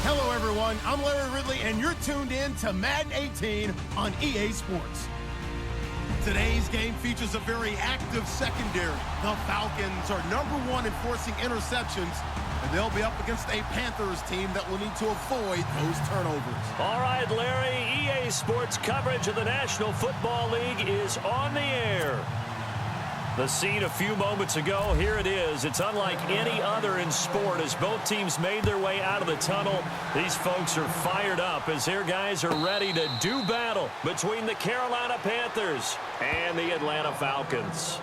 Hello, everyone. I'm Larry Ridley, and you're tuned in to Madden 18 on EA Sports. Today's game features a very active secondary. The Falcons are #1 in forcing interceptions, and they'll be up against a Panthers team that will need to avoid those turnovers. All right, Larry, EA Sports coverage of the National Football League is on the air. The scene a few moments ago, here it is. It's unlike any other in sport as both teams made their way out of the tunnel. These folks are fired up as their guys are ready to do battle between the Carolina Panthers and the Atlanta Falcons.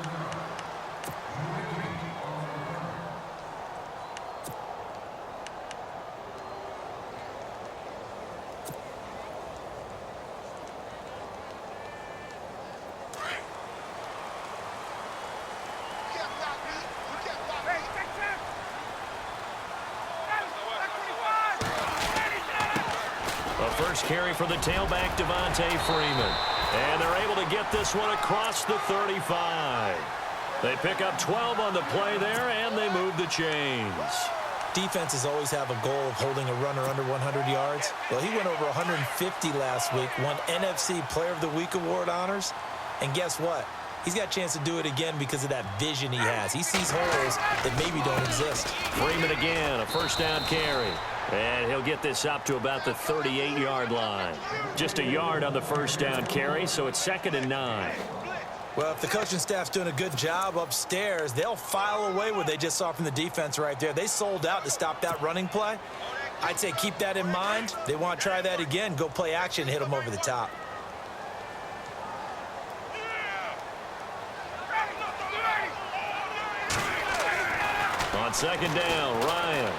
First carry for the tailback, Devontae Freeman. And they're able to get this one across the 35. They pick up 12 on the play there, and they move the chains. Defenses always have a goal of holding a runner under 100 yards. Well, he went over 150 last week, won NFC Player of the Week award honors. And guess what? He's got a chance to do it again because of that vision he has. He sees holes that maybe don't exist. Freeman again, a first down carry. And he'll get this up to about the 38-yard line. Just a yard on the first down carry, so it's 2nd and 9. Well, if the coaching staff's doing a good job upstairs, they'll file away what they just saw from the defense right there. They sold out to stop that running play. I'd say keep that in mind. They want to try that again. Go play action, hit them over the top. On 2nd down, Ryan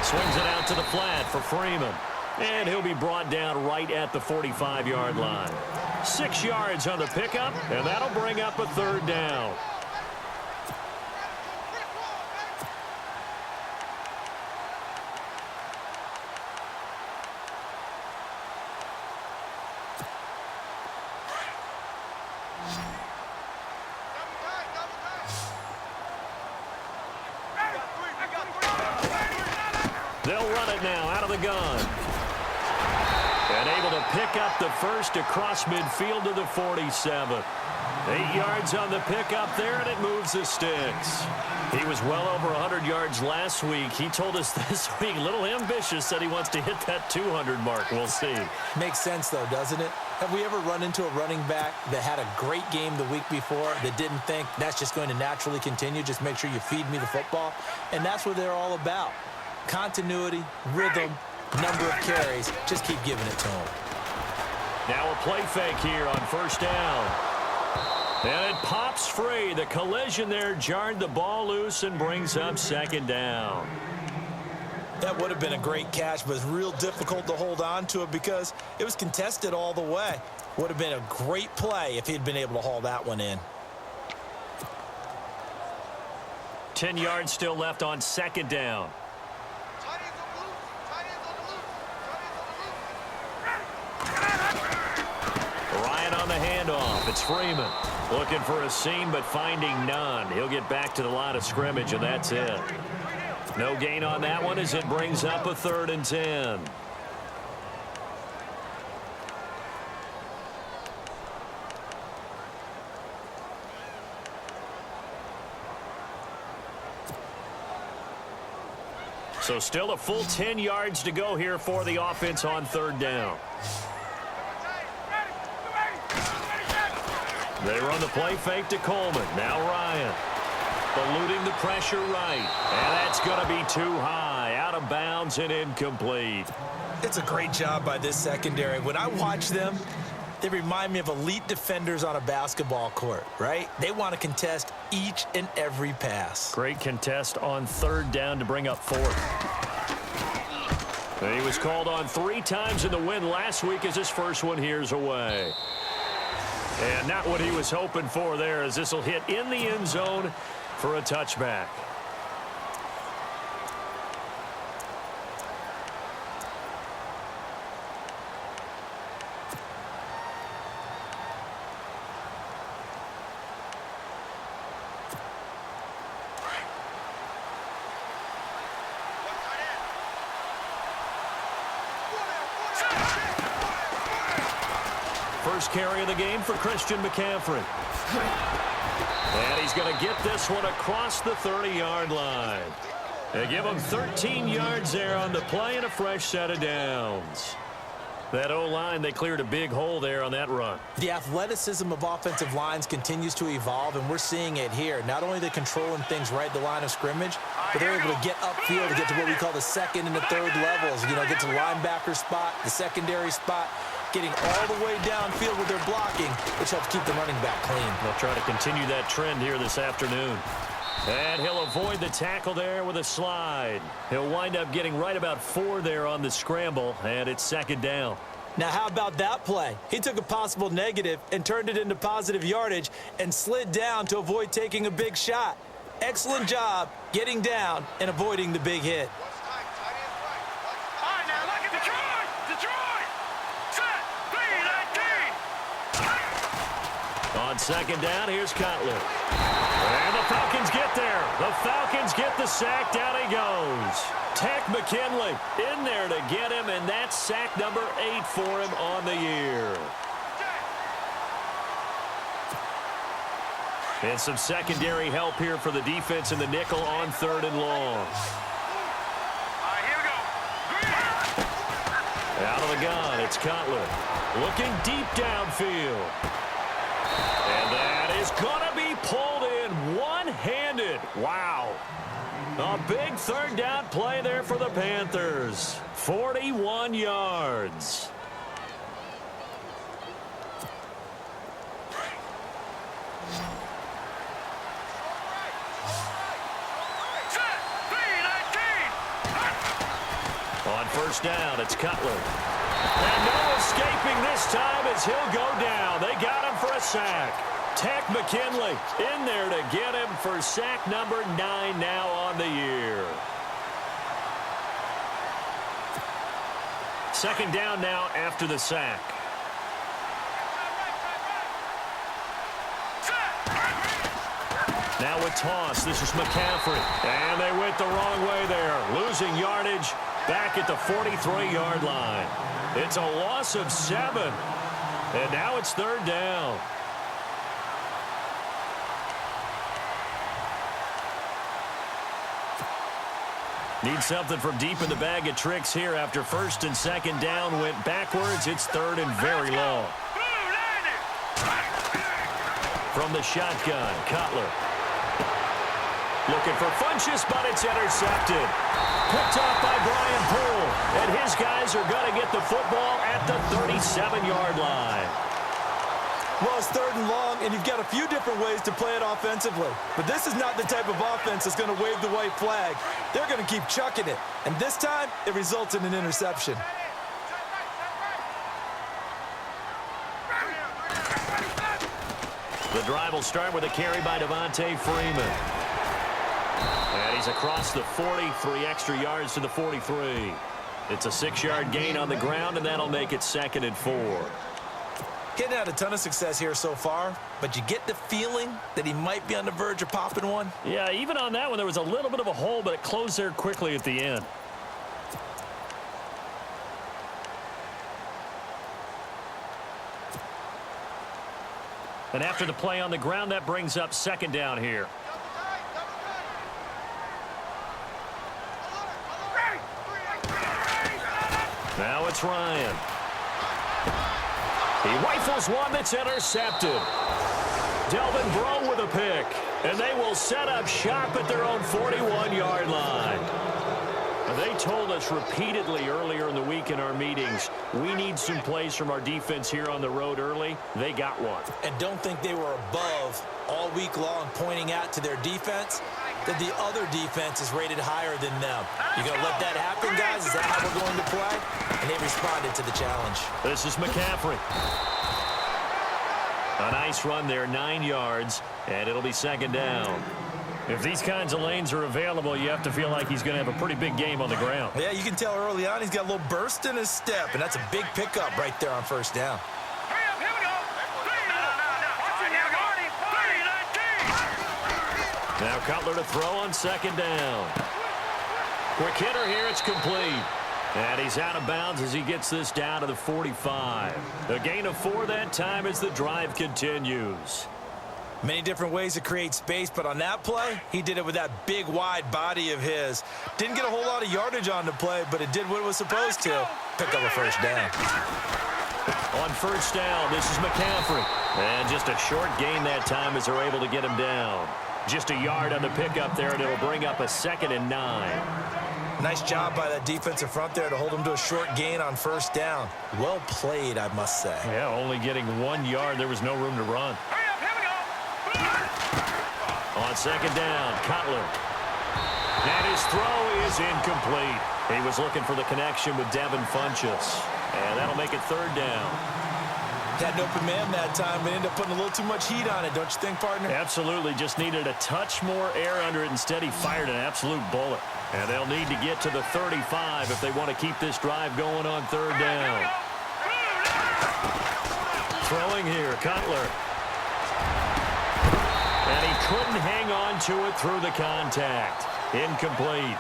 swings it out to the flat for Freeman. And he'll be brought down right at the 45-yard line. 6 yards on the pickup, and that'll bring up a 3rd down. They'll run it now out of the gun. And able to pick up the first across midfield to the 47. 8 yards on the pickup there, and it moves the sticks. He was well over 100 yards last week. He told us this week, a little ambitious, said he wants to hit that 200 mark. We'll see. Makes sense, though, doesn't it? Have we ever run into a running back that had a great game the week before that didn't think that's just going to naturally continue? Just make sure you feed me the football. And that's what they're all about. Continuity, rhythm, number of carries. Just keep giving it to him. Now a play fake here on 1st down. And it pops free. The collision there jarred the ball loose and brings up 2nd down. That would have been a great catch, but it's real difficult to hold on to it because it was contested all the way. Would have been a great play if he'd been able to haul that one in. 10 yards still left on 2nd down. Ryan on the handoff. It's Freeman. Looking for a seam, but finding none. He'll get back to the line of scrimmage, and that's it. No gain on that one as it brings up a 3rd and 10. So still a full 10 yards to go here for the offense on 3rd down. They run the play fake to Coleman. Now Ryan. Eluding the pressure right. And that's going to be too high. Out of bounds and incomplete. It's a great job by this secondary. When I watch them, they remind me of elite defenders on a basketball court, right? They want to contest each and every pass. Great contest on 3rd down to bring up 4th. He was called on 3 times in the win last week as his first one here's away. And not what he was hoping for there as this will hit in the end zone for a touchback. first carry of the game for Christian McCaffrey. And he's going to get this one across the 30-yard line. They give him 13 yards there on the play and a fresh set of downs. That O-line, they cleared a big hole there on that run. The athleticism of offensive lines continues to evolve, and we're seeing it here. Not only they're controlling things right at the line of scrimmage, but they're able to get upfield to get to what we call the second and the third levels. You know, get to the linebacker spot, the secondary spot, getting all the way downfield with their blocking, which helps keep the running back clean. They'll try to continue that trend here this afternoon. And he'll avoid the tackle there with a slide. He'll wind up getting right about 4 there on the scramble, and it's second down. Now, how about that play? He took a possible negative and turned it into positive yardage and slid down to avoid taking a big shot. Excellent job getting down and avoiding the big hit. On second down, here's Cutler. And the Falcons get there. The Falcons get the sack. Down he goes. Tech McKinley in there to get him, and that's sack number 8 for him on the year. And some secondary help here for the defense in the nickel on 3rd and long. Out of the gun, it's Cutler. Looking deep downfield. And that is going to be pulled in one-handed. Wow. A big 3rd down play there for the Panthers. 41 yards. On 1st down, it's Cutler. And no escaping this time as he'll go down. They got him for a sack. Tech McKinley in there to get him for sack number 9 now on the year. Second down now after the sack. Now with toss, this is McCaffrey. And they went the wrong way there. Losing yardage back at the 43-yard line. It's a loss of 7. And now it's 3rd down. Need something from deep in the bag of tricks here after 1st and 2nd down went backwards. It's 3rd and very long. From the shotgun, Cutler. Looking for Funchess, but it's intercepted. Picked off by Brian Poole. And his guys are going to get the football at the 37-yard line. Well, it's 3rd and long, and you've got a few different ways to play it offensively. But this is not the type of offense that's going to wave the white flag. They're going to keep chucking it. And this time, it results in an interception. The drive will start with a carry by Devontae Freeman. And he's across the 40, 3 extra yards to the 43. It's a 6-yard gain on the ground, and that'll make it 2nd and 4. Getting had a ton of success here so far, but you get the feeling that he might be on the verge of popping one. Yeah, even on that one, there was a little bit of a hole, but it closed there quickly at the end. And after the play on the ground, that brings up 2nd down here. Now it's Ryan. He rifles one that's intercepted. Delvin Breaux with a pick. And they will set up shop at their own 41-yard line. They told us repeatedly earlier in the week in our meetings, we need some plays from our defense here on the road early. They got one. And don't think they were above all week long pointing out to their defense that the other defense is rated higher than them. You going to let that happen, guys? Is that how we're going to play? And they responded to the challenge. This is McCaffrey. A nice run there, 9 yards, and it'll be 2nd down. If these kinds of lanes are available, you have to feel like he's going to have a pretty big game on the ground. Yeah, you can tell early on he's got a little burst in his step, and that's a big pickup right there on 1st down. Now Cutler to throw on 2nd down. Quick hitter here, it's complete. And he's out of bounds as he gets this down to the 45. A gain of 4 that time as the drive continues. Many different ways to create space, but on that play, he did it with that big, wide body of his. Didn't get a whole lot of yardage on the play, but it did what it was supposed to. Pick up a first down. On first down, this is McCaffrey. And just a short gain that time as they're able to get him down. Just a yard on the pickup there, and it'll bring up a 2nd and 9. Nice job by that defensive front there to hold him to a short gain on first down. Well played, I must say. Yeah, only getting 1 yard. There was no room to run. On second down, Cutler. And his throw is incomplete. He was looking for the connection with Devin Funchess. And that'll make it 3rd down. Had an open man that time, but ended up putting a little too much heat on it, don't you think, partner? Absolutely. Just needed a touch more air under it. Instead, he fired an absolute bullet. And they'll need to get to the 35 if they want to keep this drive going on 3rd down. Throwing here, Cutler. And he couldn't hang on to it through the contact. Incomplete.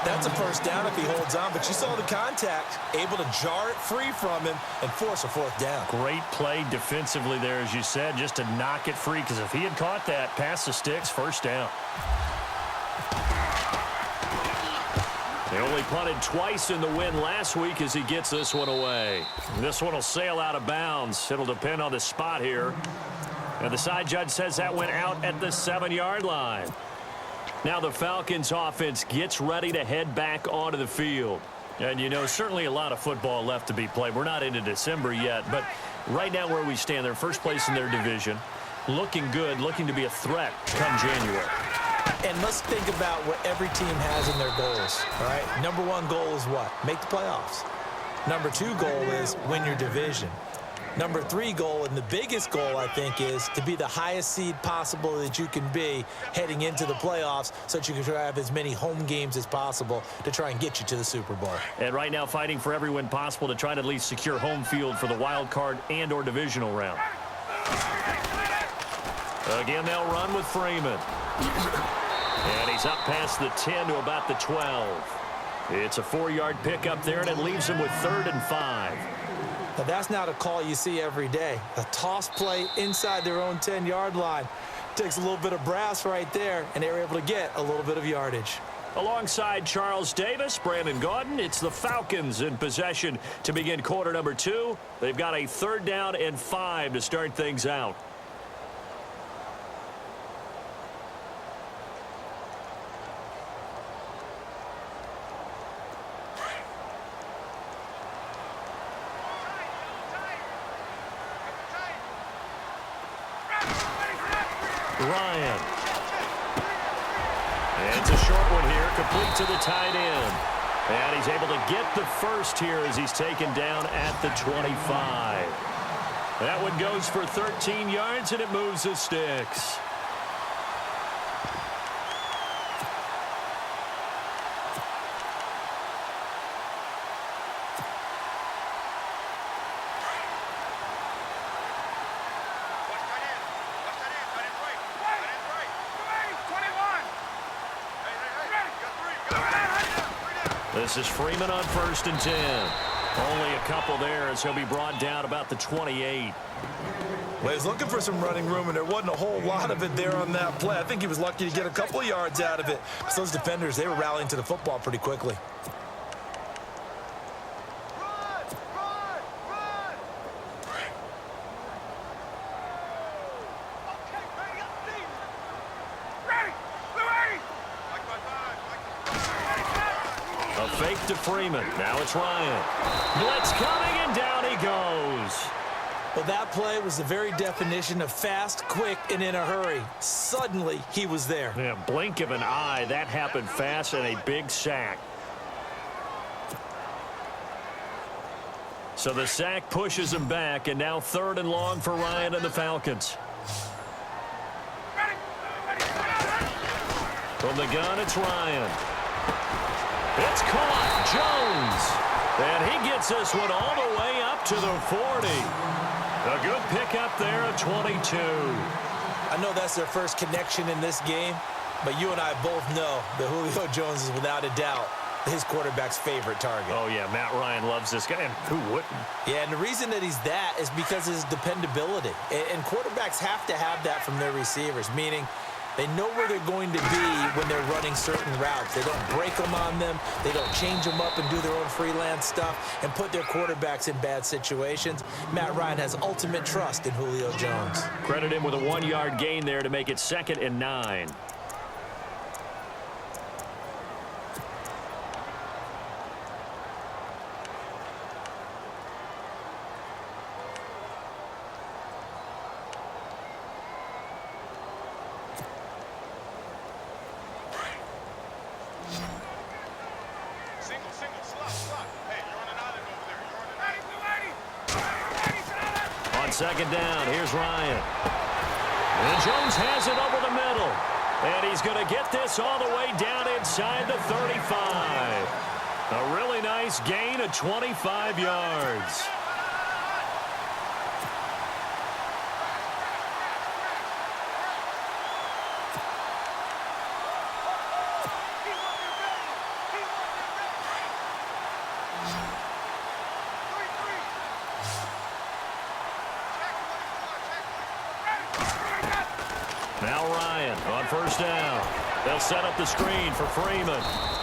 That's a first down if he holds on, but you saw the contact, able to jar it free from him and force a 4th down. Great play defensively there, as you said, just to knock it free, because if he had caught that, past the sticks, first down. They only punted twice in the win last week as he gets this one away. This one will sail out of bounds. It'll depend on the spot here. And the side judge says that went out at the 7-yard line. Now the Falcons offense gets ready to head back onto the field. And, you know, certainly a lot of football left to be played. We're not into December yet, but right now where we stand, they're first place in their division. Looking good, looking to be a threat come January. And let's think about what every team has in their goals, all right? Number 1 goal is what? Make the playoffs. Number 2 goal is win your division. Number 3 goal, and the biggest goal, I think, is to be the highest seed possible that you can be heading into the playoffs so that you can try to have as many home games as possible to try and get you to the Super Bowl. And right now fighting for every win possible to try to at least secure home field for the wild card and or divisional round. Again, they'll run with Freeman. And he's up past the 10 to about the 12. It's a 4-yard pickup there, and it leaves him with 3rd and 5. Now, that's not a call you see every day. A toss play inside their own 10-yard line. Takes a little bit of brass right there, and they were able to get a little bit of yardage. Alongside Charles Davis, Brandon Gaudin, it's the Falcons in possession to begin quarter number 2. They've got a 3rd down and 5 to start things out. Ryan. And it's a short one here, complete to the tight end. And he's able to get the first here as he's taken down at the 25. That one goes for 13 yards, and it moves the sticks. This is Freeman on 1st and 10. Only a couple there as he'll be brought down about the 28. Well, he was looking for some running room, and there wasn't a whole lot of it there on that play. I think he was lucky to get a couple of yards out of it. So those defenders, they were rallying to the football pretty quickly. A fake to Freeman. Now it's Ryan. Blitz coming, and down he goes. Well, that play was the very definition of fast, quick, and in a hurry. Suddenly, he was there. Yeah, blink of an eye. That happened fast, and a big sack. So the sack pushes him back, and now 3rd and long for Ryan and the Falcons. From the gun, it's Ryan. It's caught. Jones. And he gets this one all the way up to the 40. A good pickup there at 22. I know that's their first connection in this game, but you and I both know that Julio Jones is without a doubt his quarterback's favorite target. Oh, yeah, Matt Ryan loves this guy, and who wouldn't? Yeah, and the reason that he's that is because of his dependability. And quarterbacks have to have that from their receivers, meaning they know where they're going to be when they're running certain routes. They don't break them on them. They don't change them up and do their own freelance stuff and put their quarterbacks in bad situations. Matt Ryan has ultimate trust in Julio Jones. Credit him with a 1-yard gain there to make it 2nd and 9. On 2nd down, here's Ryan. And Jones has it over the middle. And he's going to get this all the way down inside the 35. A really nice gain of 25 yards. Now Ryan on 1st down. They'll set up the screen for Freeman.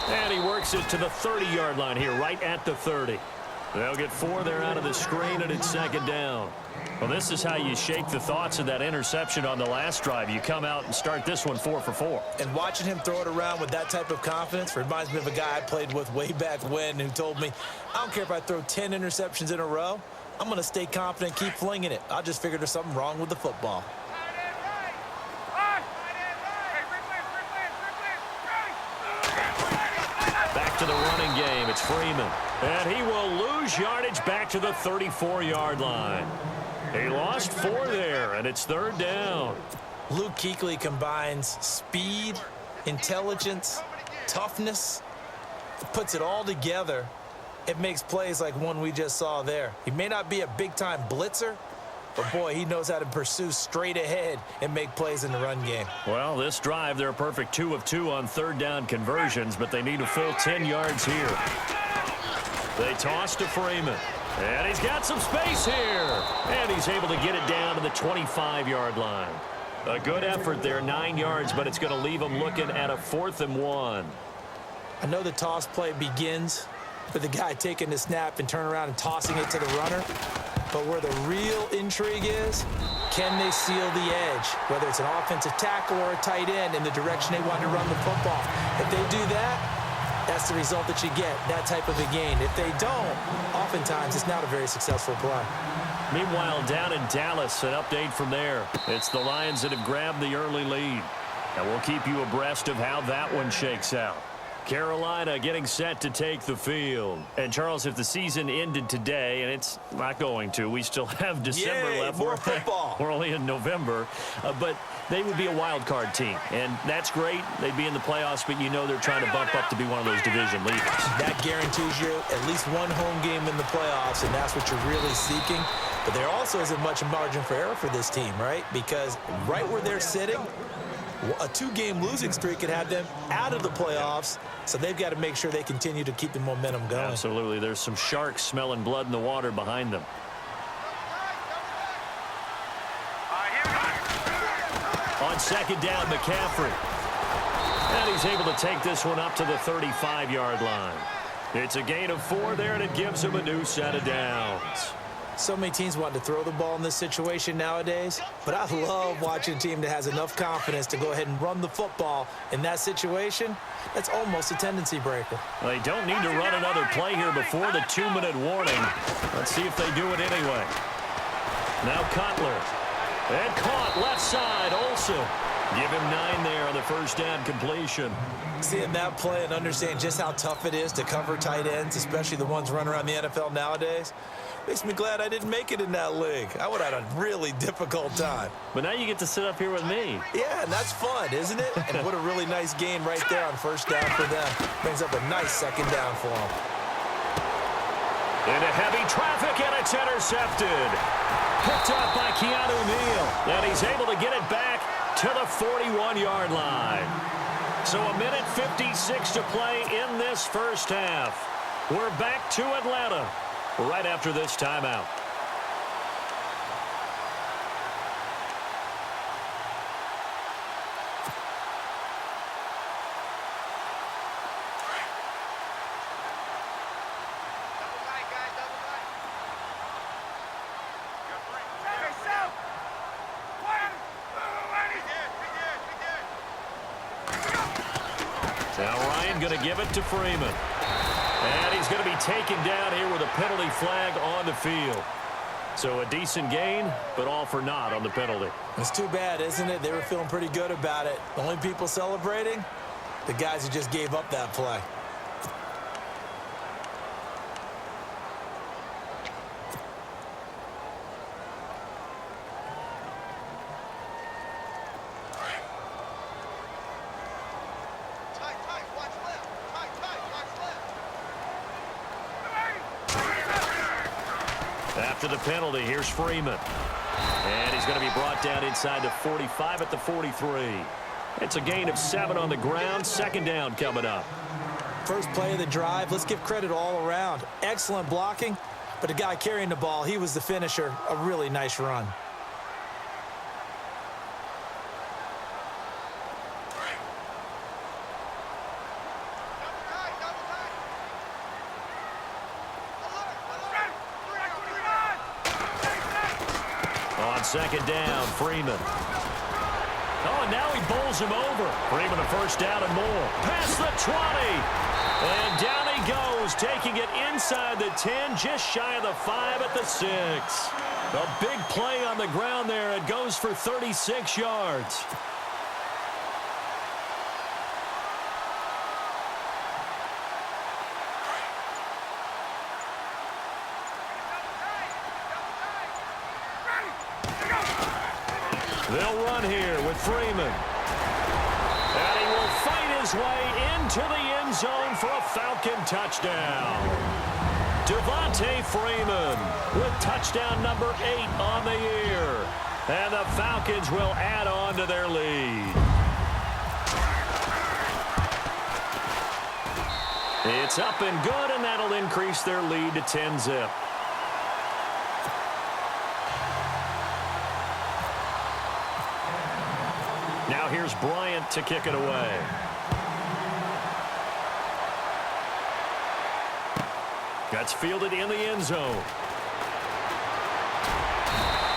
And he works it to the 30-yard line here, right at the 30. They'll get 4 there out of the screen, and it's 2nd down. Well, this is how you shake the thoughts of that interception on the last drive. You come out and start this one 4 for 4. And watching him throw it around with that type of confidence reminds me of a guy I played with way back when who told me, I don't care if I throw 10 interceptions in a row. I'm going to stay confident, keep flinging it. I just figured there's something wrong with the football. Back to the running game. It's Freeman. And he will lose yardage back to the 34-yard line. He lost 4 there, and it's 3rd down. Luke Kuechly combines speed, intelligence, toughness, puts it all together. It makes plays like one we just saw there. He may not be a big-time blitzer, but, boy, he knows how to pursue straight ahead and make plays in the run game. Well, this drive, they're a perfect 2 of 2 on 3rd down conversions, but they need a full 10 yards here. They toss to Freeman. And he's got some space here. And he's able to get it down to the 25-yard line. A good effort there, 9 yards, but it's going to leave him looking at a 4th and 1. I know the toss play begins with the guy taking the snap and turning around and tossing it to the runner. But where the real intrigue is, can they seal the edge, whether it's an offensive tackle or a tight end, in the direction they want to run the football? If they do that, that's the result that you get, that type of a gain. If they don't, oftentimes it's not a very successful play. Meanwhile, down in Dallas, an update from there. It's the Lions that have grabbed the early lead. And we'll keep you abreast of how that one shakes out. Carolina getting set to take the field. And, Charles, if the season ended today, and it's not going to, we still have December left. More football. We're only in November. But they would be a wild card team. And that's great. They'd be in the playoffs, but you know they're trying to bump up to be one of those division leaders. That guarantees you at least one home game in the playoffs, and that's what you're really seeking. But there also isn't much margin for error for this team, right? Because right where they're sitting, a 2-game losing streak could have them out of the playoffs, so they've got to make sure they continue to keep the momentum going. Absolutely. There's some sharks smelling blood in the water behind them. On 2nd down, McCaffrey. And he's able to take this one up to the 35-yard line. It's a gain of 4 there, and it gives him a new set of downs. So many teams want to throw the ball in this situation nowadays, but I love watching a team that has enough confidence to go ahead and run the football in that situation. That's almost a tendency breaker. They don't need to run another play here before the 2-minute warning. Let's see if they do it anyway. Now Cutler. And caught left side, Olsen. Give him 9 there on the 1st down completion. Seeing that play and understanding just how tough it is to cover tight ends, especially the ones running around the NFL nowadays, makes me glad I didn't make it in that league. I would have had a really difficult time. But now you get to sit up here with me. Yeah, and that's fun, isn't it? And what a really nice gain right there on 1st down for them. Brings up a nice 2nd down for them. Into heavy traffic, and it's intercepted. Picked up by Keanu Neal. And he's able to get it back to the 41-yard line. So a minute 56 to play in this first half. We're back to Atlanta right after this timeout. Now Ryan going to give it to Freeman. And he's going to be taken down here with a penalty flag on the field. So a decent gain, but all for naught on the penalty. It's too bad, isn't it? They were feeling pretty good about it. The only people celebrating, the guys who just gave up that play. After the penalty, here's Freeman. And he's going to be brought down inside the 45 at the 43. It's a gain of 7 on the ground. Second down coming up. First play of the drive, let's give credit all around. Excellent blocking, but the guy carrying the ball, he was the finisher. A really nice run. Second down, Freeman. Oh, and now he bowls him over. Freeman a first down and more. Past the 20. And down he goes, taking it inside the 10, just shy of the 5 at the 6. A big play on the ground there. It goes for 36 yards. They'll run here with Freeman. And he will fight his way into the end zone for a Falcon touchdown. Devontae Freeman with touchdown number 8 on the year. And the Falcons will add on to their lead. It's up and good, and that'll increase their lead to 10-zip. Now here's Bryant to kick it away. That's fielded in the end zone.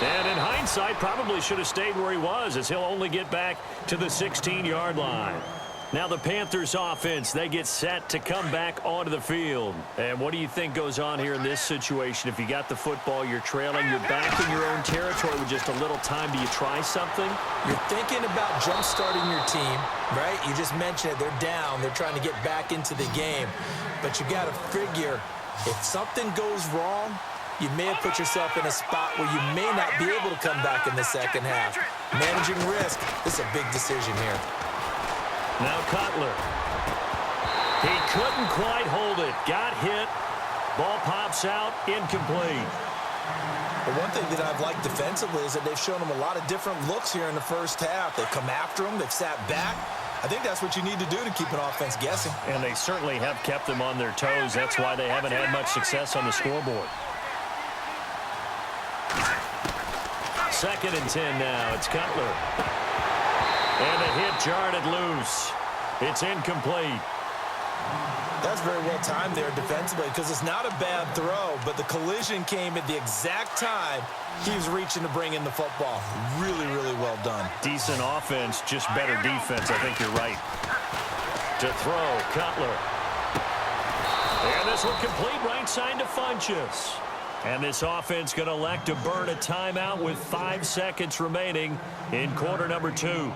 And in hindsight, probably should have stayed where he was, as he'll only get back to the 16-yard line. Now the Panthers offense, they get set to come back onto the field. And what do you think goes on here in this situation? If you got the football, you're trailing, you're back in your own territory with just a little time. Do you try something? You're thinking about jump-starting your team, right? You just mentioned it. They're down. They're trying to get back into the game. But you got to figure, if something goes wrong, you may have put yourself in a spot where you may not be able to come back in the second half. Managing risk, this is a big decision here. Now Cutler. He couldn't quite hold it. Got hit. Ball pops out. Incomplete. But one thing that I've liked defensively is that they've shown him a lot of different looks here in the first half. They've come after him. They've sat back. I think that's what you need to do to keep an offense guessing. And they certainly have kept them on their toes. That's why they haven't had much success on the scoreboard. Second and 10 now. It's Cutler. And the hit jarred it loose. It's incomplete. That's very well timed there defensively, because it's not a bad throw, but the collision came at the exact time he was reaching to bring in the football. Really, really well done. Decent offense, just better defense. I think you're right. To throw, Cutler. And this one complete right side to Funchess. And this offense going to elect to burn a timeout with 5 seconds remaining in quarter number 2.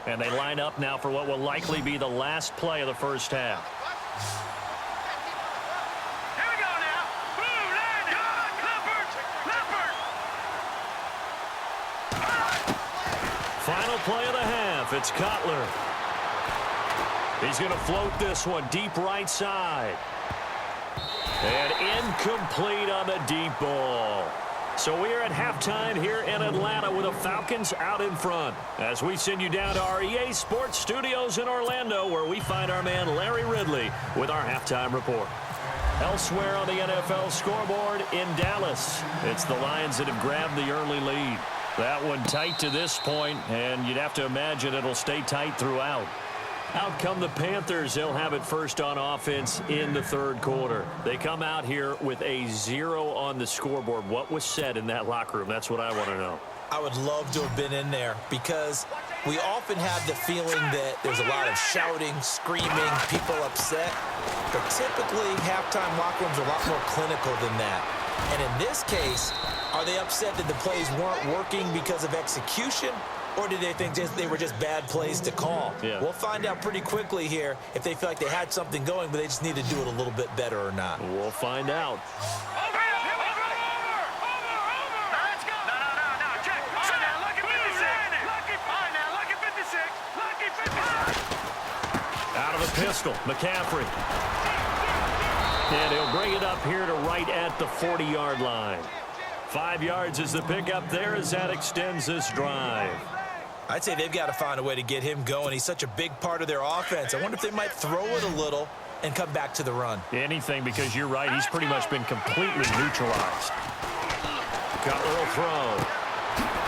And they line up now for what will likely be the last play of the first half. Here we go now. Blue line. Final play of the half. It's Cutler. He's going to float this one deep right side. And incomplete on the deep ball. So we are at halftime here in Atlanta with the Falcons out in front. As we send you down to our EA Sports Studios in Orlando, where we find our man Larry Ridley with our halftime report. Elsewhere on the NFL scoreboard in Dallas, it's the Lions that have grabbed the early lead. That one tight to this point, and you'd have to imagine it'll stay tight throughout. Out come the Panthers. They'll have it first on offense in the third quarter. They come out here with a 0 on the scoreboard. What was said in that locker room? That's what I want to know. I would love to have been in there because we often have the feeling that there's a lot of shouting, screaming, people upset. But typically, halftime locker rooms are a lot more clinical than that. And in this case, are they upset that the plays weren't working because of execution? Or did they think they were just bad plays to call? Yeah. We'll find out pretty quickly here if they feel like they had something going, but they just need to do it a little bit better or not. We'll find out. Out of the pistol, McCaffrey. And he'll bring it up here to right at the 40-yard line. 5 yards is the pickup there as that extends this drive. I'd say they've got to find a way to get him going. He's such a big part of their offense. I wonder if they might throw it a little and come back to the run. Anything, because you're right. He's pretty much been completely neutralized. Cutler will throw.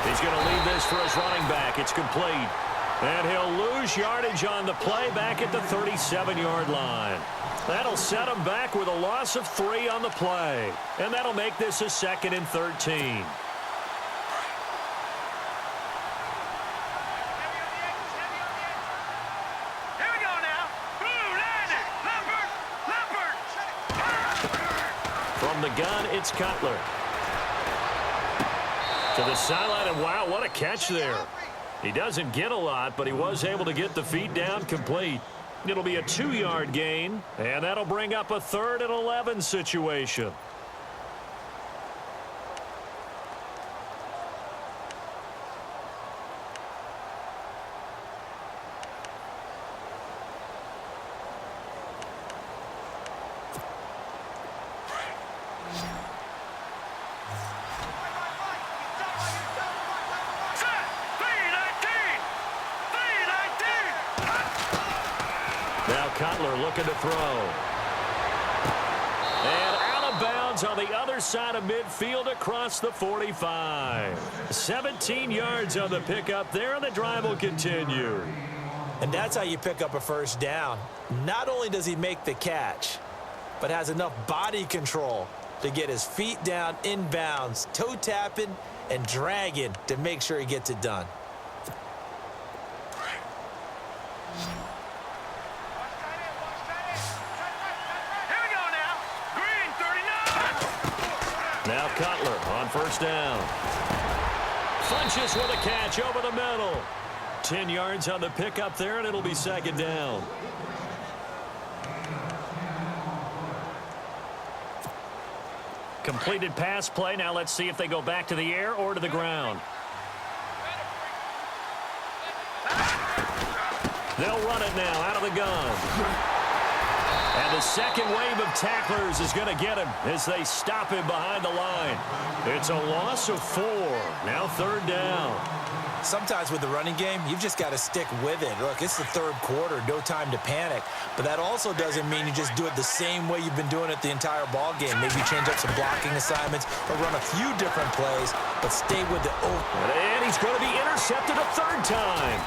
He's going to leave this for his running back. It's complete. And he'll lose yardage on the play back at the 37-yard line. That'll set him back with a loss of 3 on the play. And that'll make this a 2nd and 13. From the gun, it's Cutler. To the sideline, and wow, what a catch there. He doesn't get a lot, but he was able to get the feet down complete. It'll be a 2-yard gain, and that'll bring up a 3rd and 11 situation. Now Cutler looking to throw. And out of bounds on the other side of midfield across the 45. 17 yards on the pickup there, and the drive will continue. And that's how you pick up a first down. Not only does he make the catch, but has enough body control to get his feet down inbounds, toe tapping and dragging to make sure he gets it done. Now Cutler on first down. Funches with a catch over the middle. 10 yards on the pickup there, and it'll be 2nd down. Completed pass play. Now let's see if they go back to the air or to the ground. They'll run it now out of the gun. And the second wave of tacklers is going to get him as they stop him behind the line. It's a loss of 4. Now 3rd down. Sometimes with the running game, you've just got to stick with it. Look, it's the 3rd quarter, no time to panic. But that also doesn't mean you just do it the same way you've been doing it the entire ball game. Maybe change up some blocking assignments or run a few different plays, but stay with it. And he's going to be intercepted a 3rd time.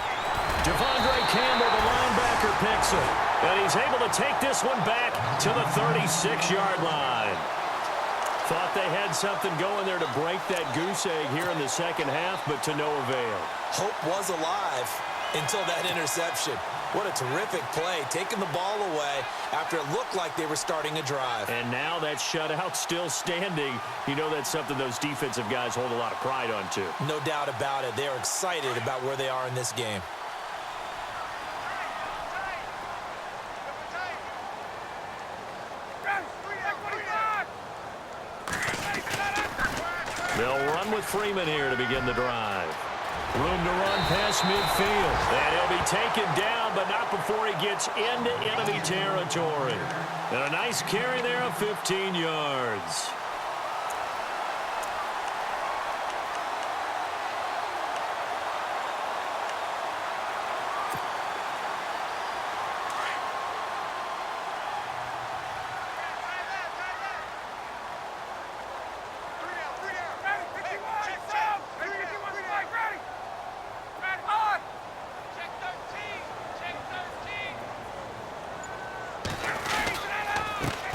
Devondre Campbell, the linebacker, picks him. And he's able to take this one back to the 36-yard line. Thought they had something going there to break that goose egg here in the second half, but to no avail. Hope was alive until that interception. What a terrific play, taking the ball away after it looked like they were starting a drive. And now that shutout still standing. You know that's something those defensive guys hold a lot of pride on, too. No doubt about it. They're excited about where they are in this game. They'll run with Freeman here to begin the drive. Room to run past midfield. And he'll be taken down, but not before he gets into enemy territory. And a nice carry there of 15 yards.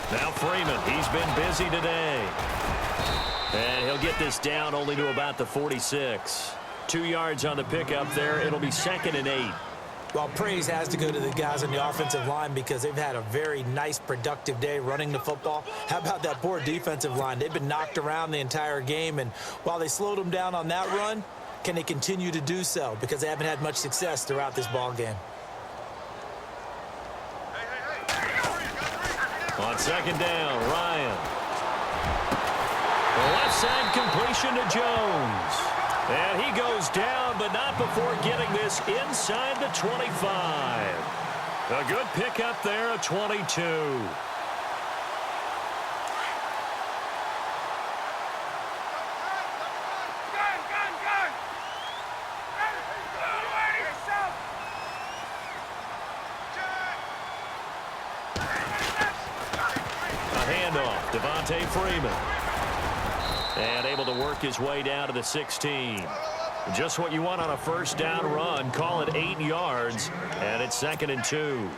Now Freeman, he's been busy today. And he'll get this down only to about the 46. 2 yards on the pickup there. It'll be 2nd and 8. Well, praise has to go to the guys on the offensive line because they've had a very nice, productive day running the football. How about that poor defensive line? They've been knocked around the entire game, and while they slowed them down on that run, can they continue to do so? Because they haven't had much success throughout this ball game. On 2nd down, Ryan. The left side completion to Jones. And he goes down, but not before getting this inside the 25. A good pickup there at 22. Freeman. And able to work his way down to the 16. Just what you want on a first down run. Call it 8 yards. And it's 2nd and 2.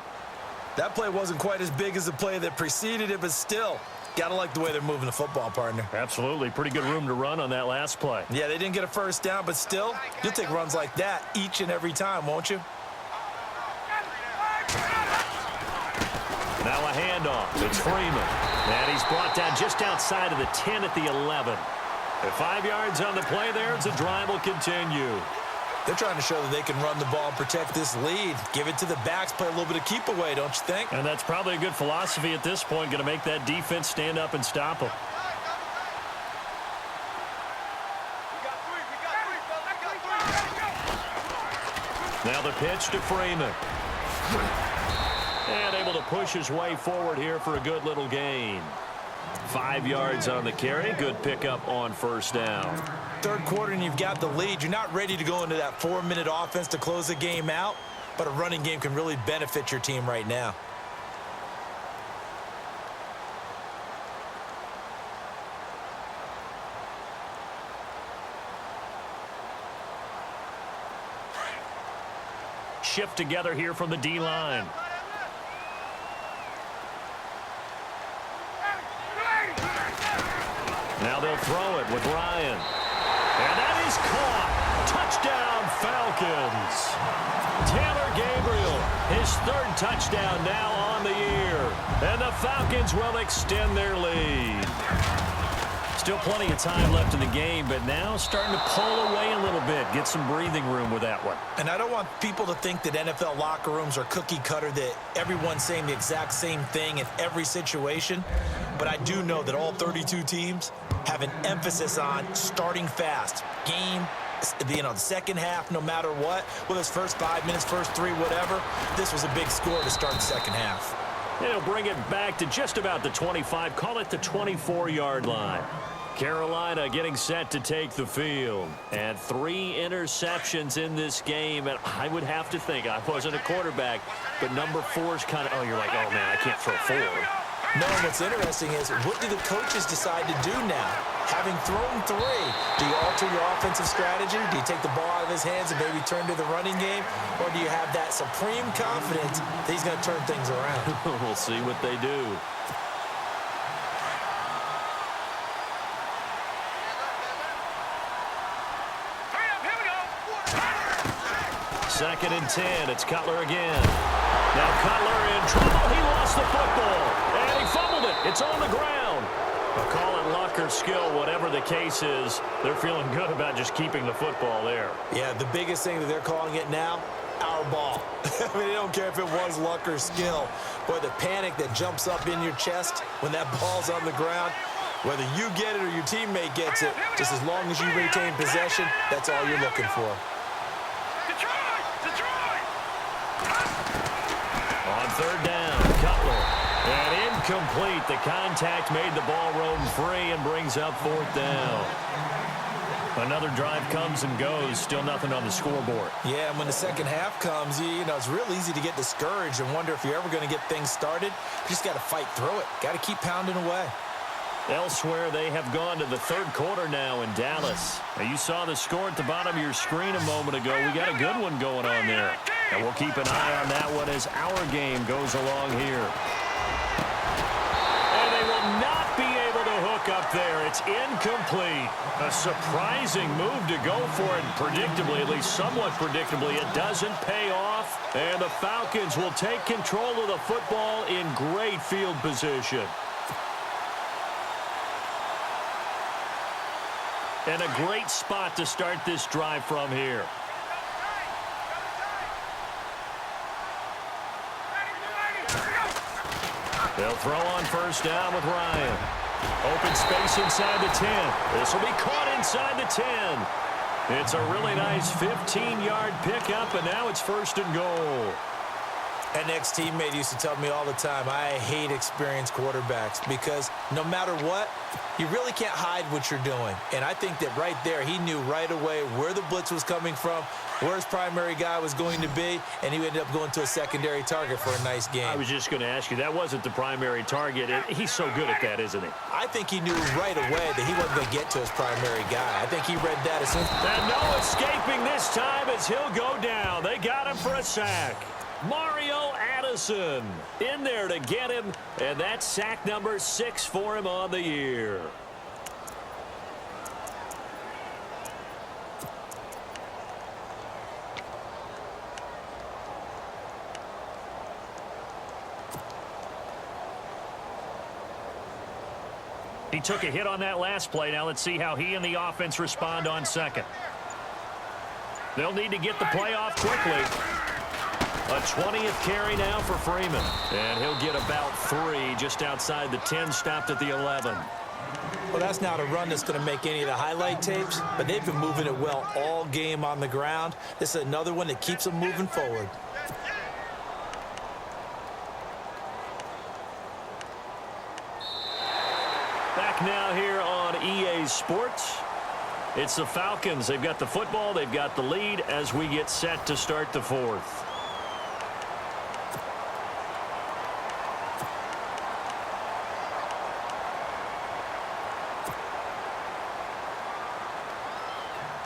That play wasn't quite as big as the play that preceded it, but still, gotta like the way they're moving the football, partner. Absolutely. Pretty good room to run on that last play. Yeah, they didn't get a first down, but still, you'll take runs like that each and every time, won't you? Now a handoff. It's Freeman. And he's brought down just outside of the 10 at the 11. At 5 yards on the play there, the drive will continue. They're trying to show that they can run the ball and protect this lead. Give it to the backs, play a little bit of keep away, don't you think? And that's probably a good philosophy at this point, going to make that defense stand up and stop them. Now the pitch to Freeman. And able to push his way forward here for a good little gain. 5 yards on the carry. Good pickup on first down. Third quarter and you've got the lead. You're not ready to go into that 4-minute offense to close the game out, but a running game can really benefit your team right now. Shift together here from the D-line. Now they'll throw it with Ryan. And that is caught. Touchdown, Falcons. Taylor Gabriel, his 3rd touchdown now on the year. And the Falcons will extend their lead. Still plenty of time left in the game, but now starting to pull away a little bit. Get some breathing room with that one. And I don't want people to think that NFL locker rooms are cookie cutter, that everyone's saying the exact same thing in every situation. But I do know that all 32 teams have an emphasis on starting fast. Game, the second half, no matter what, whether it's first 5 minutes, first 3, whatever, this was a big score to start the second half. They'll bring it back to just about the 25, call it the 24-yard line. Carolina getting set to take the field. And 3 interceptions in this game. And I would have to think, I wasn't a quarterback, but number 4's kind of, you're like, oh, man, I can't throw 4. No, and what's interesting is, what do the coaches decide to do now? Having thrown 3, do you alter your offensive strategy? Do you take the ball out of his hands and maybe turn to the running game? Or do you have that supreme confidence that he's going to turn things around? We'll see what they do. Second and 10. It's Cutler again. Now Cutler in trouble. He lost the football. And he fumbled it. It's on the ground. But call it luck or skill, whatever the case is, they're feeling good about just keeping the football there. Yeah, the biggest thing that they're calling it now, our ball. I mean, they don't care if it was luck or skill. Boy, the panic that jumps up in your chest when that ball's on the ground, whether you get it or your teammate gets it, just as long as you retain possession, that's all you're looking for. Detroit! On third down, Cutler. And incomplete. The contact made the ball roam free and brings up fourth down. Another drive comes and goes. Still nothing on the scoreboard. Yeah, and when the second half comes, you know, it's real easy to get discouraged and wonder if you're ever going to get things started. You just got to fight through it. Got to keep pounding away. Elsewhere, they have gone to the third quarter now in Dallas. Now, you saw the score at the bottom of your screen a moment ago. We got a good one going on there. And we'll keep an eye on that one as our game goes along here. And they will not be able to hook up there. It's incomplete. A surprising move to go for it. Predictably, at least somewhat predictably, it doesn't pay off. And the Falcons will take control of the football in great field position. And a great spot to start this drive from here. They'll throw on first down with Ryan. Open space inside the 10. This will be caught inside the 10. It's a really nice 15-yard pickup, and now it's first and goal. An ex-teammate used to tell me all the time, I hate experienced quarterbacks because no matter what, you really can't hide what you're doing. And I think that right there, he knew right away where the blitz was coming from, where his primary guy was going to be, and he ended up going to a secondary target for a nice game. I was just going to ask you, that wasn't the primary target. He's so good at that, isn't he? I think he knew right away that he wasn't going to get to his primary guy. I think he read that as soon as... And no escaping this time as he'll go down. They got him for a sack. Mario Addison in there to get him, and that's sack number 6 for him on the year. He took a hit on that last play. Now let's see how he and the offense respond on second. They'll need to get the play off quickly. A 20th carry now for Freeman. And he'll get about 3 just outside the 10, stopped at the 11. Well, that's not a run that's going to make any of the highlight tapes, but they've been moving it well all game on the ground. This is another one that keeps them moving forward. Back now here on EA Sports. It's the Falcons. They've got the football. They've got the lead as we get set to start the fourth.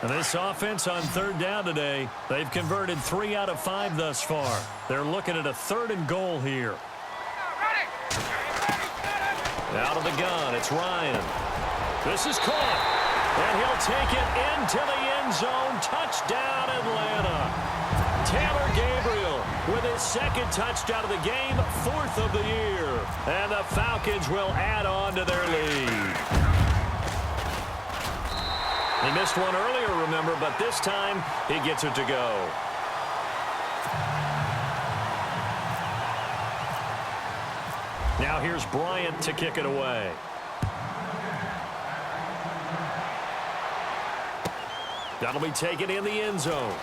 And this offense on third down today, they've converted 3 out of 5 thus far. They're looking at a 3rd and goal here. Out of the gun, it's Ryan. This is caught, and he'll take it into the end zone. Touchdown, Atlanta. Taylor Gabriel with his 2nd touchdown of the game, 4th of the year. And the Falcons will add on to their lead. He missed one earlier, remember, but this time he gets it to go. Now here's Bryant to kick it away. That'll be taken in the end zone.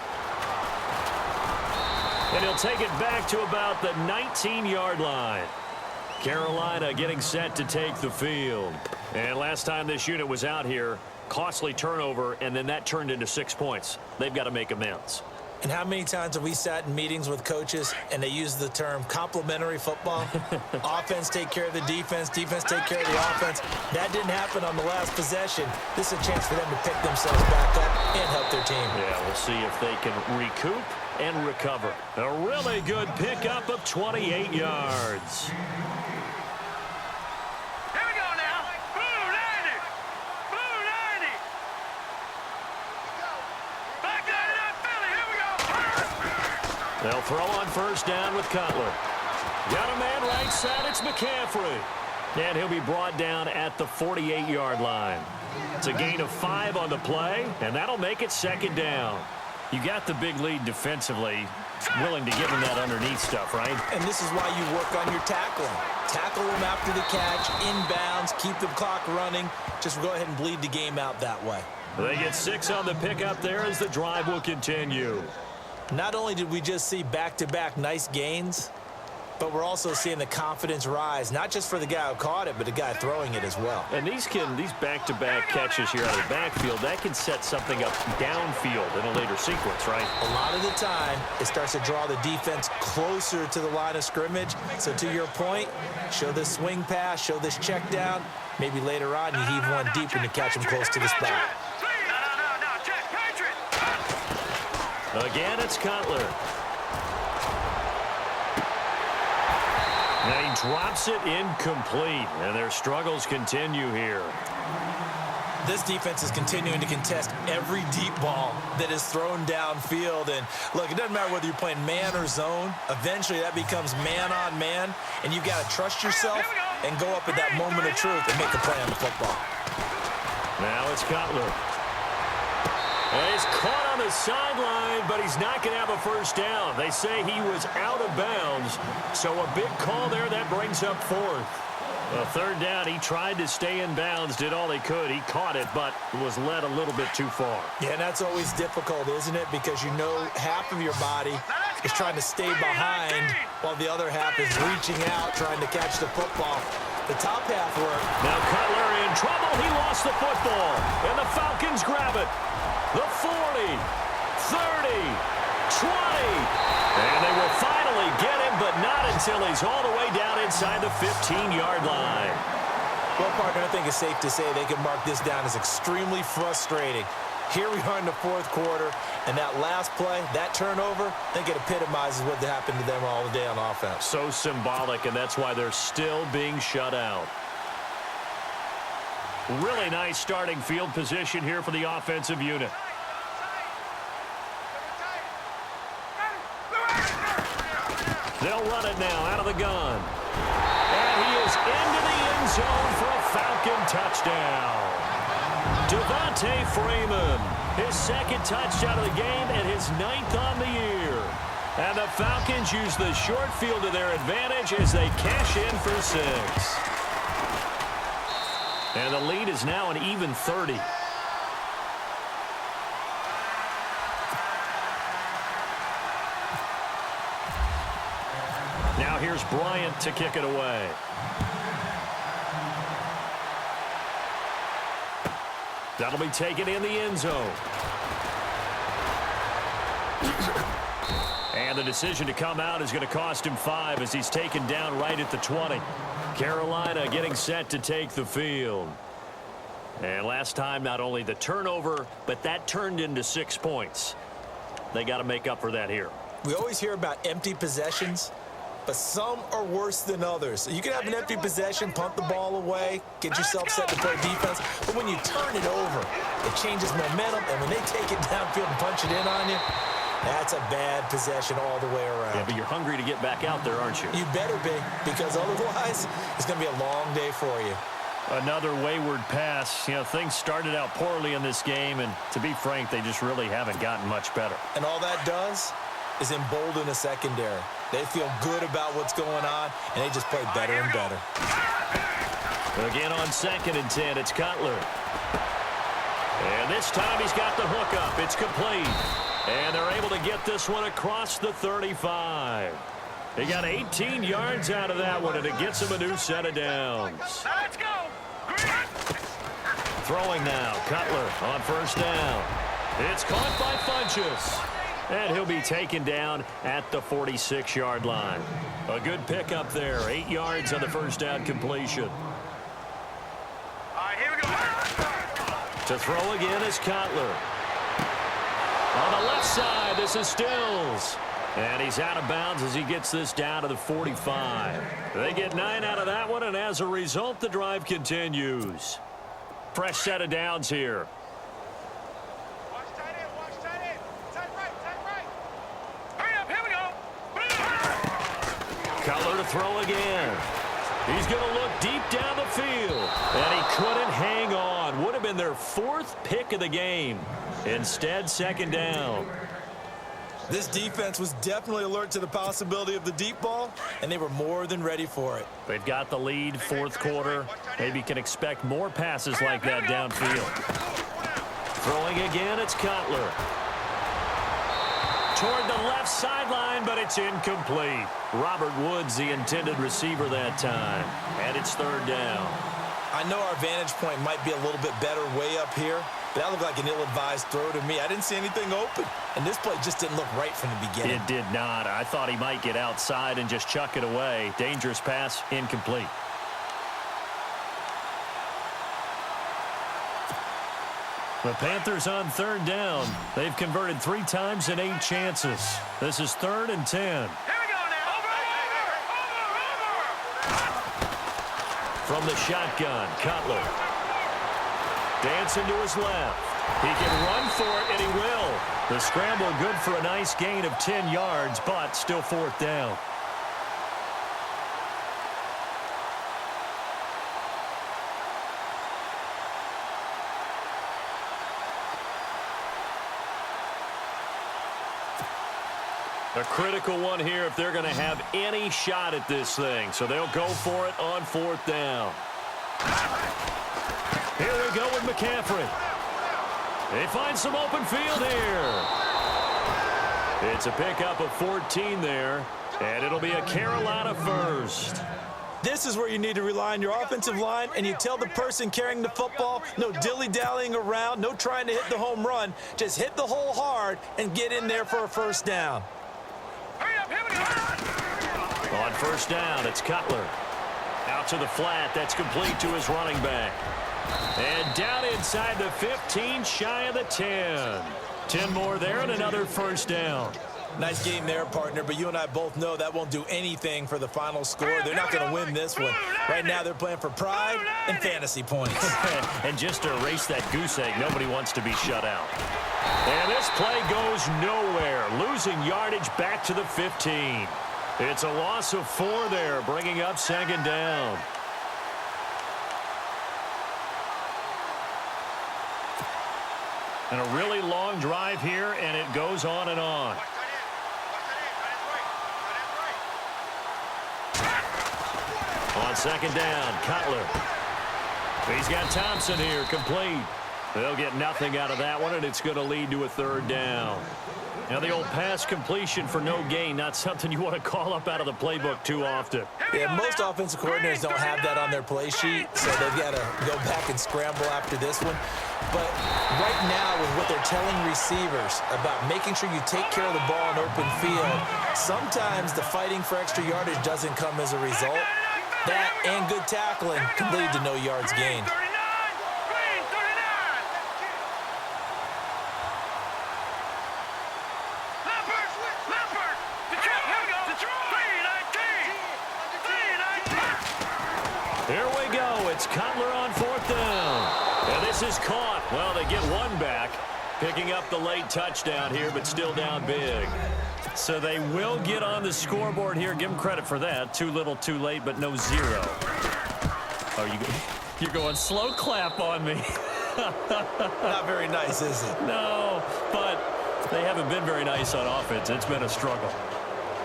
And he'll take it back to about the 19-yard line. Carolina getting set to take the field. And last time this unit was out here, costly turnover, and then that turned into 6 points. They've got to make amends. And how many times have we sat in meetings with coaches and they use the term complementary football? Offense take care of the defense, defense take care of the offense. That didn't happen on the last possession. This is a chance for them to pick themselves back up and help their team. Yeah, we'll see if they can recoup and recover. A really good pickup of 28 yards. They'll throw on first down with Cutler. Got a man right side, it's McCaffrey. And he'll be brought down at the 48-yard line. It's a gain of 5 on the play, and that'll make it 2nd down. You got the big lead defensively, willing to give him that underneath stuff, right? And this is why you work on your tackling. Tackle them after the catch, inbounds, keep the clock running. Just go ahead and bleed the game out that way. They get 6 on the pickup there as the drive will continue. Not only did we just see back-to-back nice gains, but we're also seeing the confidence rise, not just for the guy who caught it, but the guy throwing it as well. And these back-to-back catches here out of the backfield, that can set something up downfield in a later sequence, right? A lot of the time, it starts to draw the defense closer to the line of scrimmage. So to your point, show this swing pass, show this check down. Maybe later on, you heave one deep and you catch him close to the spot. Again, it's Cutler. Now he drops it incomplete, and their struggles continue here. This defense is continuing to contest every deep ball that is thrown downfield. And look, it doesn't matter whether you're playing man or zone. Eventually, that becomes man on man, and you've got to trust yourself and go up at that moment of truth and make a play on the football. Now it's Cutler. And he's caught on the sideline, but he's not going to have a first down. They say he was out of bounds, so a big call there that brings up fourth. A third down, he tried to stay in bounds, did all he could. He caught it, but was led a little bit too far. Yeah, and that's always difficult, isn't it? Because you know half of your body is trying to stay behind while the other half is reaching out, trying to catch the football. The top half worked. Now Cutler in trouble. He lost the football, and the Falcons grab it. The 40, 30, 20. And they will finally get him, but not until he's all the way down inside the 15-yard line. Well, partner, I think it's safe to say they can mark this down as extremely frustrating. Here we are in the fourth quarter, and that last play, that turnover, I think it epitomizes what happened to them all day on offense. So symbolic, and that's why they're still being shut out. Really nice starting field position here for the offensive unit. They'll run it now out of the gun. And he is into the end zone for a Falcon touchdown. Devontae Freeman, his second touchdown of the game and his 9th on the year. And the Falcons use the short field to their advantage as they cash in for 6. And the lead is now an even 30. Now here's Bryant to kick it away. That'll be taken in the end zone. And the decision to come out is going to cost him 5 as he's taken down right at the 20. Carolina getting set to take the field. And last time, not only the turnover, but that turned into 6 points. They got to make up for that here. We always hear about empty possessions, but some are worse than others. You can have an empty possession, punt the ball away, get yourself set to play defense, but when you turn it over, it changes momentum, and when they take it downfield and punch it in on you, that's a bad possession all the way around. Yeah, but you're hungry to get back out there, aren't you? You better be, because otherwise it's going to be a long day for you. Another wayward pass. You know, things started out poorly in this game, and to be frank, they just really haven't gotten much better. And all that does is embolden a secondary. They feel good about what's going on, and they just play better and better. Again on 2nd and 10, it's Cutler. And this time he's got the hook up. It's complete. And they're able to get this one across the 35. They got 18 yards out of that one, and it gets them a new set of downs. Let's go. Throwing now, Cutler on 1st down. It's caught by Funchess. And he'll be taken down at the 46-yard line. A good pickup there. 8 yards on the 1st down completion. All right, here we go. To throw again is Cutler. On the left side, this is Stills. And he's out of bounds as he gets this down to the 45. They get 9 out of that one, and as a result, the drive continues. Fresh set of downs here. Watch tight end, watch tight end. Tight right, tight right. Hurry up, here we go. Cutler to throw again. He's going to look deep down the field. And he couldn't hang on. Would have been their 4th pick of the game. Instead, 2nd down. This defense was definitely alert to the possibility of the deep ball, and they were more than ready for it. They've got the lead, 4th quarter. Maybe can expect more passes like that downfield. Throwing again, it's Cutler. toward the left sideline, but it's incomplete. Robert Woods, the intended receiver that time. And it's third down. I know our vantage point might be a little bit better way up here, but that looked like an ill-advised throw to me. I didn't see anything open, and this play just didn't look right from the beginning. It did not. I thought he might get outside and just chuck it away. Dangerous pass, incomplete. The Panthers on third down. They've converted 3 times in 8 chances. This is 3rd and 10. Here we go now. From the shotgun, Cutler. Dancing to his left. He can run for it, and he will. The scramble good for a nice gain of 10 yards, but still 4th down. A critical one here if they're going to have any shot at this thing. So they'll go for it on 4th down. Here we go with McCaffrey. They find some open field here. It's a pickup of 14 there, and it'll be a Carolina first. This is where you need to rely on your offensive line, and you tell the person carrying the football, no dilly-dallying around, no trying to hit the home run. Just hit the hole hard and get in there for a first down. On first down, it's Cutler. Out to the flat. That's complete to his running back. And down inside the 15, shy of the 10. 10 more there and another first down. Nice game there, partner, but you and I both know that won't do anything for the final score. They're not going to win this one. Right now, they're playing for pride and fantasy points. And just to erase that goose egg, nobody wants to be shut out. And this play goes nowhere, losing yardage back to the 15. It's a loss of 4 there, bringing up 2nd down. And a really long drive here, and it goes on and on. On 2nd down, Cutler. He's got Thompson here, complete. They'll get nothing out of that one, and it's going to lead to a 3rd down. Now, the old pass completion for no gain, not something you want to call up out of the playbook too often. Yeah, most offensive coordinators don't have that on their play sheet, so they've got to go back and scramble after this one. But right now, with what they're telling receivers about making sure you take care of the ball in open field, sometimes the fighting for extra yardage doesn't come as a result. That and good tackling can lead to no yards gained. Here we go. It's Cutler on 4th down. And this is caught. Well, they get one back, picking up the late touchdown here, but still down big. So they will get on the scoreboard here. Give them credit for that. Too little, too late, but no 0. Oh, you're going slow clap on me. Not very nice, is it? No, but they haven't been very nice on offense. It's been a struggle.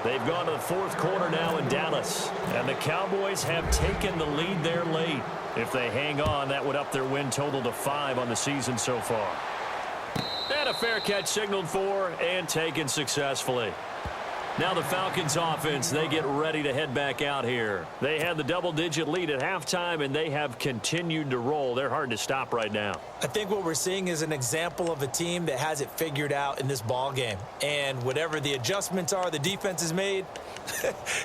They've gone to the 4th quarter now in Dallas, and the Cowboys have taken the lead there late. If they hang on, that would up their win total to 5 on the season so far. And a fair catch signaled for and taken successfully. Now the Falcons offense, they get ready to head back out here. They had the double-digit lead at halftime, and they have continued to roll. They're hard to stop right now. I think what we're seeing is an example of a team that has it figured out in this ball game. And whatever the adjustments are the defense has made,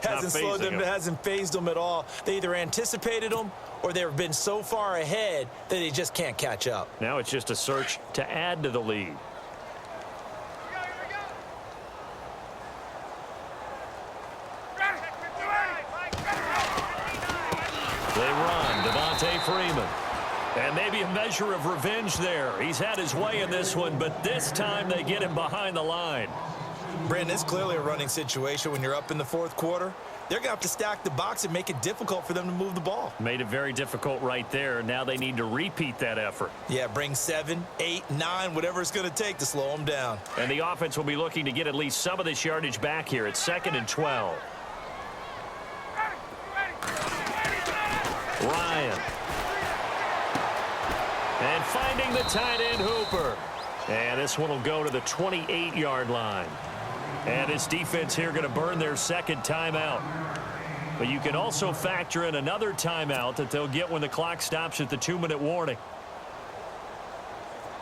hasn't slowed them, hasn't phased them at all. They either anticipated them or they've been so far ahead that they just can't catch up. Now it's just a search to add to the lead. They run, Devontae Freeman. And maybe a measure of revenge there. He's had his way in this one, but this time they get him behind the line. Brandon, it's clearly a running situation when you're up in the 4th quarter. They're going to have to stack the box and make it difficult for them to move the ball. Made it very difficult right there. Now they need to repeat that effort. Yeah, bring 7, 8, 9, whatever it's going to take to slow them down. And the offense will be looking to get at least some of this yardage back here. It's 2nd and 12. Ryan. And finding the tight end Hooper. And this one will go to the 28-yard line. And this defense here going to burn their second timeout. But you can also factor in another timeout that they'll get when the clock stops at the 2-minute warning.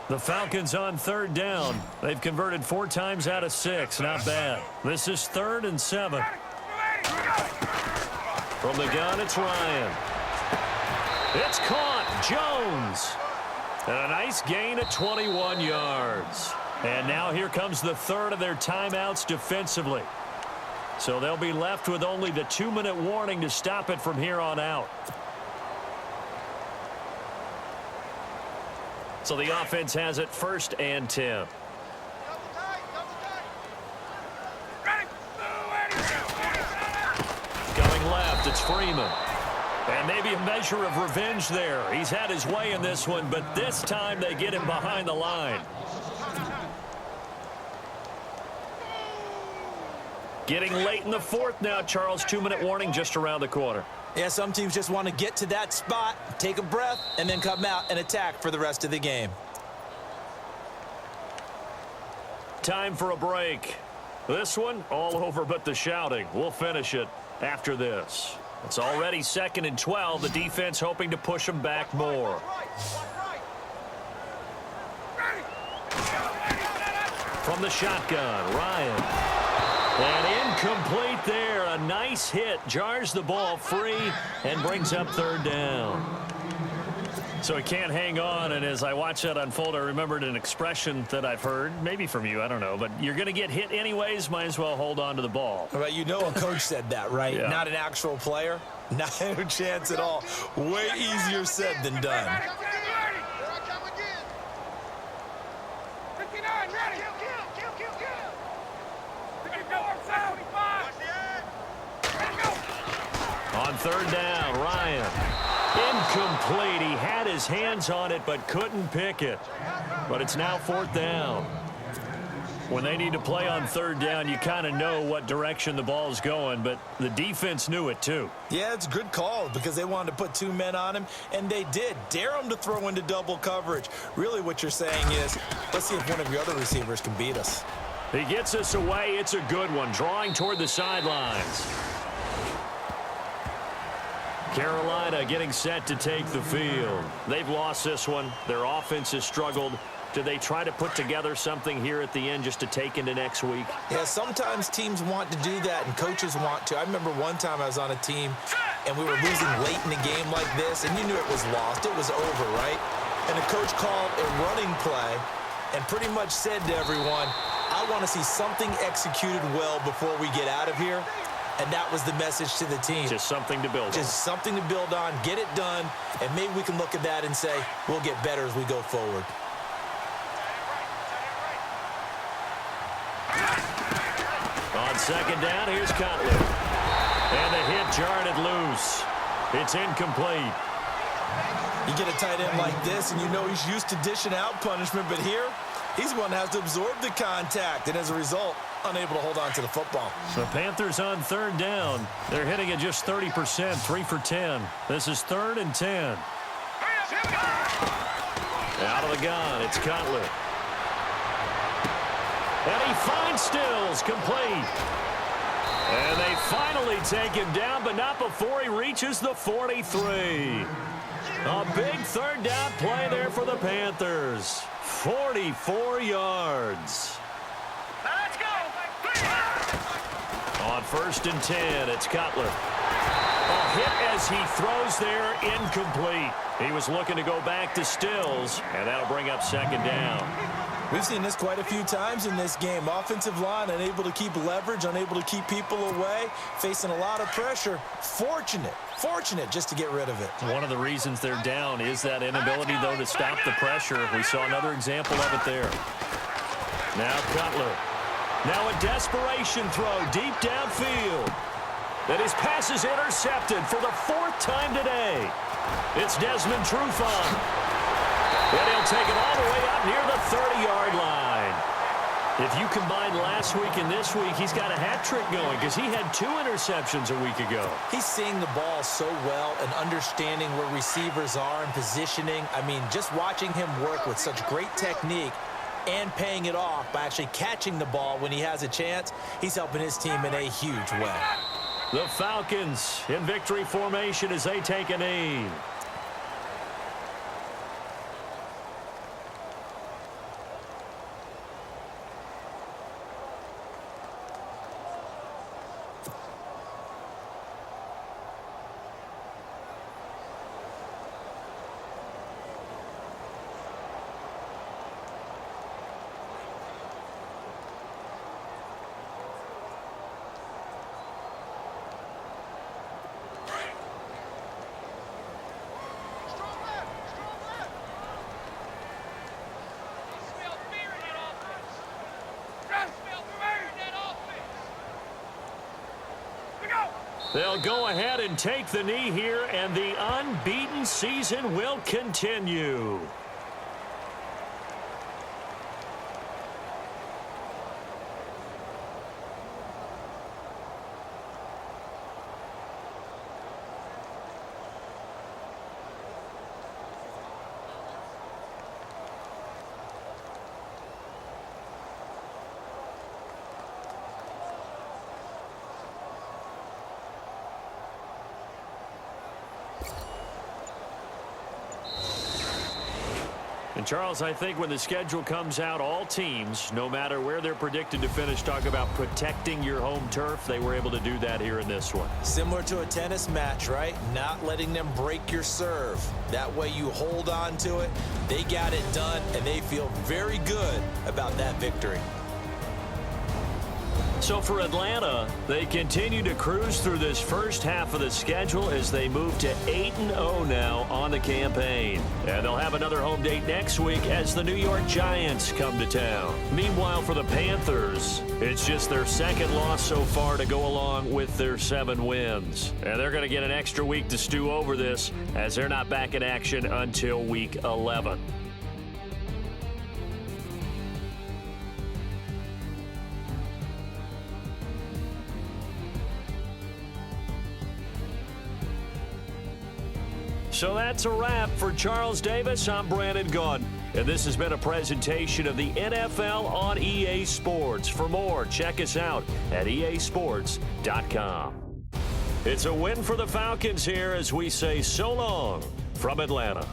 The Falcons on third down. They've converted 4 times out of 6. Not bad. This is 3rd and 7. From the gun, it's Ryan. It's caught. Jones. And a nice gain of 21 yards. And now here comes the third of their timeouts defensively. So they'll be left with only the 2-minute warning to stop it from here on out. So the offense has it 1st and 10. Coming left, it's Freeman. And maybe a measure of revenge there. He's had his way in this one, but this time they get him behind the line. Getting late in the 4th now, Charles. 2-minute warning just around the corner. Yeah, some teams just want to get to that spot, take a breath, and then come out and attack for the rest of the game. Time for a break. This one, all over but the shouting. We'll finish it after this. It's already 2nd and 12. The defense hoping to push them back more. From the shotgun, Ryan. And incomplete there. A nice hit. Jars the ball free and brings up 3rd down. So he can't hang on, and as I watch that unfold, I remembered an expression that I've heard, maybe from you, I don't know, but you're going to get hit anyways, might as well hold on to the ball. Well, you know a coach said that, right? Yeah. Not an actual player. Not a chance at all. Way easier said than done. On 3rd down, Ryan. Incomplete. He had his hands on it but couldn't pick it. But it's now 4th down. When they need to play on 3rd down, you kind of know what direction the ball's going, but the defense knew it too. Yeah, it's a good call because they wanted to put 2 men on him, and they did. Dare him to throw into double coverage. Really what you're saying is, let's see if one of your other receivers can beat us. He gets us away. It's a good one. Drawing toward the sidelines. Carolina getting set to take the field. They've lost this one. Their offense has struggled. Do they try to put together something here at the end just to take into next week? Yeah, sometimes teams want to do that and coaches want to. I remember one time I was on a team and we were losing late in a game like this, and you knew it was lost. It was over, right? And the coach called a running play and pretty much said to everyone, I want to see something executed well before we get out of here. And that was the message to the team. Just something to build on. Just something to build on, get it done, and maybe we can look at that and say, we'll get better as we go forward. On 2nd down, here's Cutler. And the hit jarred it loose. It's incomplete. You get a tight end like this, and you know he's used to dishing out punishment, but here, he's one that has to absorb the contact, and as a result, unable to hold on to the football. The Panthers on 3rd down. They're hitting at just 30%, 3 for 10. This is 3rd and 10. Out of the gun, it's Cutler. And he finds Stills, complete. And they finally take him down, but not before he reaches the 43. A big 3rd down play there for the Panthers. 44 yards. Let's go. On 1st and 10, it's Cutler. A hit as he throws there, incomplete. He was looking to go back to Stills, and that'll bring up 2nd down. We've seen this quite a few times in this game. Offensive line unable to keep leverage, unable to keep people away, facing a lot of pressure. Fortunate just to get rid of it. One of the reasons they're down is that inability, though, to stop the pressure. We saw another example of it there. Now Cutler. Now a desperation throw deep downfield. And his pass is intercepted for the 4th time today. It's Desmond Trufant. And he'll take it all the way up near the 30-yard line. If you combine last week and this week, he's got a hat trick going because he had 2 interceptions a week ago. He's seeing the ball so well and understanding where receivers are and positioning. I mean, just watching him work with such great technique, and paying it off by actually catching the ball when he has a chance. He's helping his team in a huge way. The Falcons in victory formation as they take a knee. They'll go ahead and take the knee here, and the unbeaten season will continue. And, Charles, I think when the schedule comes out, all teams, no matter where they're predicted to finish, talk about protecting your home turf. They were able to do that here in this one. Similar to a tennis match, right? Not letting them break your serve. That way you hold on to it. They got it done, and they feel very good about that victory. So for Atlanta, they continue to cruise through this first half of the schedule as they move to 8-0 now on the campaign. And they'll have another home date next week as the New York Giants come to town. Meanwhile, for the Panthers, it's just their second loss so far to go along with their 7 wins. And they're going to get an extra week to stew over this as they're not back in action until week 11. So that's a wrap. For Charles Davis, I'm Brandon Gaudin. And this has been a presentation of the NFL on EA Sports. For more, check us out at easports.com. It's a win for the Falcons here as we say so long from Atlanta.